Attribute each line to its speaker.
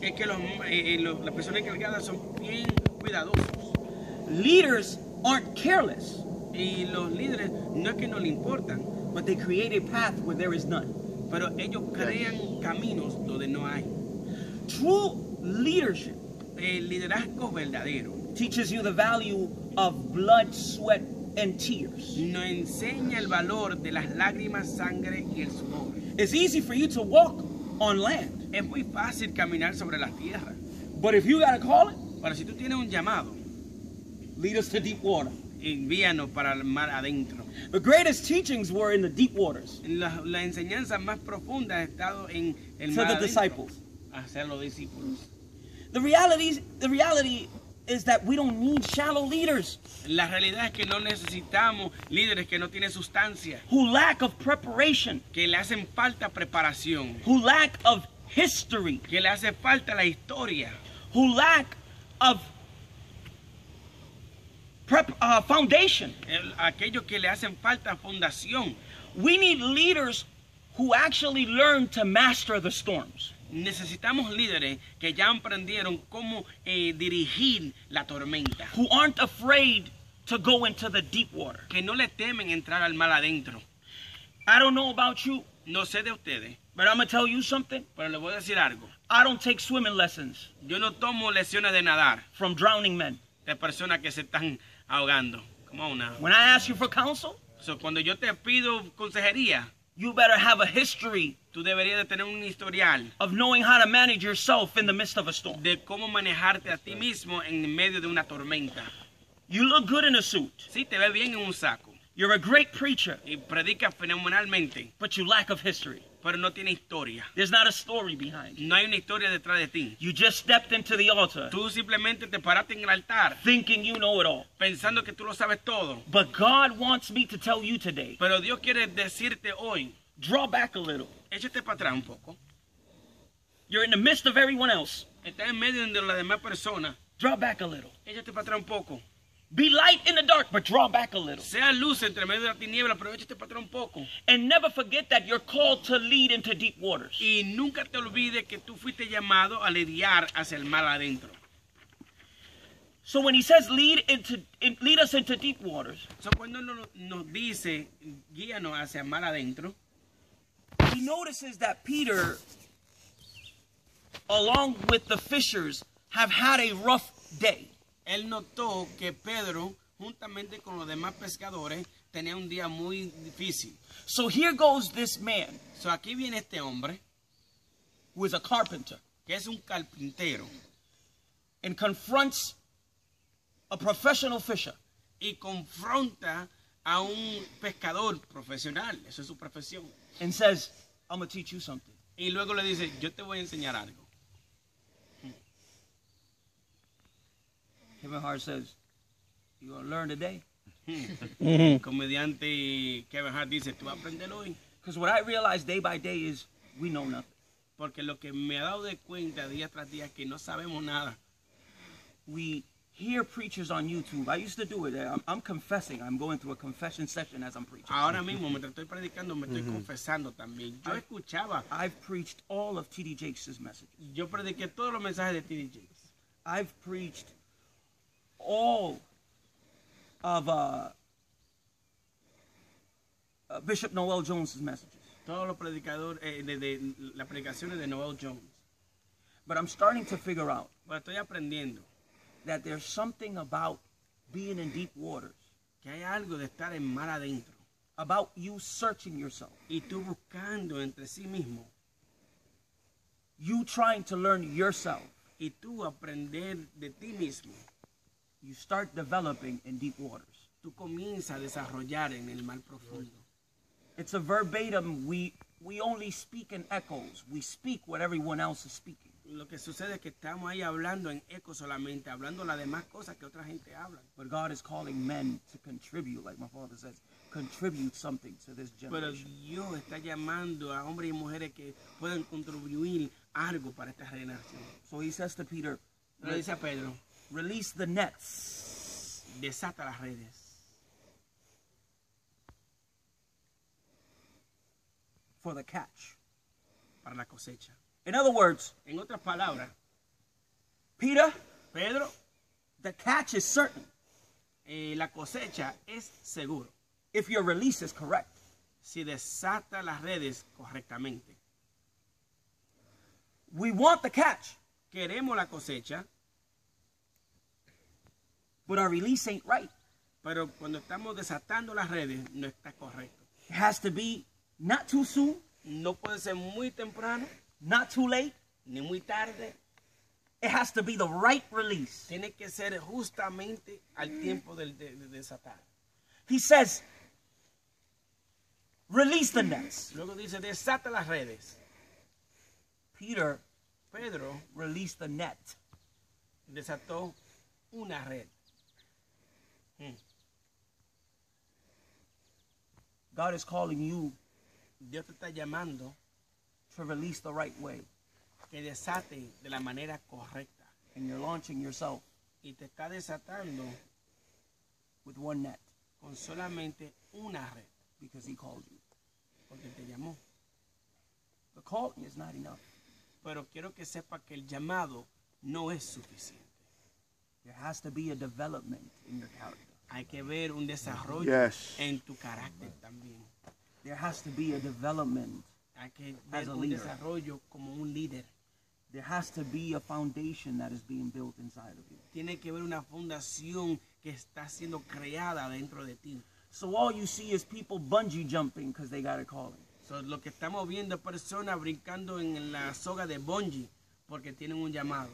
Speaker 1: es que las personas encargadas son bien cuidadosos.
Speaker 2: Leaders aren't careless,
Speaker 1: Y los líderes no es que no le importan,
Speaker 2: but they create a path where there is none.
Speaker 1: pero ellos crean caminos donde no hay.
Speaker 2: True leadership
Speaker 1: El liderazgo verdadero
Speaker 2: teaches you the value of blood, sweat, and tears.
Speaker 1: nos enseña el valor de las lágrimas, sangre y el sudor.
Speaker 2: It's easy for you to walk on land,
Speaker 1: Es muy fácil caminar sobre la tierra,
Speaker 2: but if you got to call it,
Speaker 1: pero si tú tienes un llamado,
Speaker 2: lead us to deep water.
Speaker 1: envíanos para el mar adentro.
Speaker 2: The greatest teachings were in the deep waters
Speaker 1: La enseñanza más profunda ha estado en el
Speaker 2: to
Speaker 1: mar
Speaker 2: the
Speaker 1: adentro,
Speaker 2: disciples.
Speaker 1: hacia los discípulos.
Speaker 2: The reality is that we don't need shallow leaders
Speaker 1: La realidad es que no necesitamos líderes que no tienen sustancia,
Speaker 2: who lack of preparation,
Speaker 1: que le hacen falta preparación,
Speaker 2: who lack of history,
Speaker 1: que le hace falta la historia,
Speaker 2: who lack of foundation.
Speaker 1: Aquellos que le hacen falta fundación.
Speaker 2: We need leaders who actually learn to master the storms,
Speaker 1: Necesitamos líderes que ya aprendieron cómo dirigir la tormenta,
Speaker 2: who aren't afraid to go into the deep water.
Speaker 1: que no le temen entrar al mar adentro.
Speaker 2: I don't know about you,
Speaker 1: No sé de ustedes,
Speaker 2: but I'm going to tell you something.
Speaker 1: pero les voy a decir algo.
Speaker 2: I don't take swimming lessons
Speaker 1: Yo no tomo lecciones de nadar
Speaker 2: from drowning men.
Speaker 1: de personas que se están ahogando. Como una.
Speaker 2: When I ask you for counsel,
Speaker 1: So, cuando yo te pido consejería,
Speaker 2: you better have a history
Speaker 1: tú deberías de tener un historial
Speaker 2: of knowing how to manage yourself in the midst of a storm.
Speaker 1: de cómo manejarte a ti mismo en medio de una tormenta.
Speaker 2: You look good in a suit.
Speaker 1: Sí, te ves bien en un saco
Speaker 2: You're a great preacher,
Speaker 1: y predicas fenomenalmente,
Speaker 2: but you lack of history.
Speaker 1: pero no tiene historia.
Speaker 2: There's not a story behind you.
Speaker 1: No hay una historia detrás de ti.
Speaker 2: You just stepped into the altar
Speaker 1: Tú simplemente te paraste en el altar
Speaker 2: thinking you know it all.
Speaker 1: pensando que tú lo sabes todo.
Speaker 2: But God wants me to tell you today,
Speaker 1: Pero Dios quiere decirte hoy,
Speaker 2: draw back a little.
Speaker 1: échate para atrás un poco.
Speaker 2: You're in the midst of everyone else.
Speaker 1: Estás en medio de las demás personas.
Speaker 2: Draw back a little.
Speaker 1: Échate para atrás un poco.
Speaker 2: Be light in the dark, but draw back a little.
Speaker 1: Sea luz entre medio de la tiniebla, pero échate para atrás un poco.
Speaker 2: And never forget that you're called to lead into deep waters.
Speaker 1: Y nunca te olvides que tú fuiste llamado a lidiar hacia el mar adentro.
Speaker 2: So when he says lead us into deep waters,
Speaker 1: So, cuando nos dice guíanos hacia el mar adentro,
Speaker 2: he notices that Peter, along with the fishers, have had a rough day.
Speaker 1: él notó que Pedro, juntamente con los demás pescadores, tenía un día muy difícil.
Speaker 2: So here goes this man
Speaker 1: So, aquí viene este hombre,
Speaker 2: who is a carpenter,
Speaker 1: que es un carpintero,
Speaker 2: and confronts a professional fisher.
Speaker 1: y confronta a un pescador profesional, eso es su profesión.
Speaker 2: And says, I'm going to teach you something.
Speaker 1: Y luego le dice, yo te voy a enseñar algo.
Speaker 2: Kevin Hart says, you're going to learn today.
Speaker 1: El comediante Kevin Hart dice, tú vas a aprender hoy.
Speaker 2: Because what I realize day by day is we know nothing.
Speaker 1: Porque lo que me ha dado de cuenta día tras día es que no sabemos nada.
Speaker 2: We hear preachers on YouTube. I used to do it. I'm confessing. I'm going through a confession session as I'm preaching.
Speaker 1: Ahora mismo, mientras estoy predicando, me estoy confesando también. Yo escuchaba,
Speaker 2: I've preached all of T.D. Jakes' messages.
Speaker 1: yo prediqué todos los mensajes de T.D. Jakes.
Speaker 2: I've preached all of Bishop Noel Jones' messages.
Speaker 1: Todos los predicadores, de las predicaciones de Noel Jones.
Speaker 2: But I'm starting to figure out
Speaker 1: Pero estoy aprendiendo
Speaker 2: that there's something about being in deep waters,
Speaker 1: que hay algo de estar en mar adentro.
Speaker 2: about you searching yourself,
Speaker 1: Y tú buscando entre sí mismo.
Speaker 2: you trying to learn yourself.
Speaker 1: Y tú aprender de ti mismo.
Speaker 2: You start developing in deep waters.
Speaker 1: Tú comienzas a desarrollar en el mar profundo.
Speaker 2: It's a verbatim. We only speak in echoes. We speak what everyone else is speaking.
Speaker 1: Lo que sucede es que estamos ahí hablando en eco solamente, hablando las demás cosas que otra gente habla.
Speaker 2: But God is calling men to contribute, like my father says, contribute something to this
Speaker 1: Pero
Speaker 2: generation.
Speaker 1: Dios está llamando a hombres y mujeres que puedan contribuir algo para esta generación.
Speaker 2: So he says to Peter,
Speaker 1: Le dice a Pedro,
Speaker 2: release the nets.
Speaker 1: desata las redes
Speaker 2: For the catch.
Speaker 1: para la cosecha.
Speaker 2: In other words,
Speaker 1: En otras palabras,
Speaker 2: Peter,
Speaker 1: Pedro,
Speaker 2: the catch is certain
Speaker 1: la cosecha es seguro
Speaker 2: if your release is correct.
Speaker 1: si desata las redes correctamente.
Speaker 2: We want the catch,
Speaker 1: Queremos la cosecha,
Speaker 2: but our release ain't right.
Speaker 1: pero cuando estamos desatando las redes no está correcto.
Speaker 2: It has to be not too soon,
Speaker 1: No puede ser muy temprano
Speaker 2: not too late.
Speaker 1: ni muy tarde.
Speaker 2: It has to be the right release.
Speaker 1: Tiene que ser justamente al tiempo de desatar.
Speaker 2: He says, release the nets.
Speaker 1: Luego dice, desata las redes.
Speaker 2: Peter
Speaker 1: Pedro
Speaker 2: released the net.
Speaker 1: desató una red.
Speaker 2: God is calling you
Speaker 1: Dios te está llamando
Speaker 2: to release the right way.
Speaker 1: que desate de la manera correcta.
Speaker 2: And you're launching yourself
Speaker 1: Y te está desatando
Speaker 2: with one net
Speaker 1: con solamente una red.
Speaker 2: because he called you.
Speaker 1: Porque te llamó.
Speaker 2: The calling is not enough.
Speaker 1: Pero quiero que sepa que el llamado no es suficiente.
Speaker 2: There has to be a development in your character.
Speaker 1: Hay que ver un desarrollo
Speaker 3: Yes.
Speaker 1: en tu carácter también.
Speaker 2: There has to be a development.
Speaker 1: Hay que
Speaker 2: As
Speaker 1: ver
Speaker 2: a
Speaker 1: un
Speaker 2: leader.
Speaker 1: desarrollo como un líder.
Speaker 2: There has to be a foundation that is being built inside of you.
Speaker 1: Tiene que haber una fundación que está siendo creada dentro de ti.
Speaker 2: So all you see is people bungee jumping because they got a calling.
Speaker 1: So, lo que estamos viendo es personas brincando en la soga de bungee porque tienen un llamado.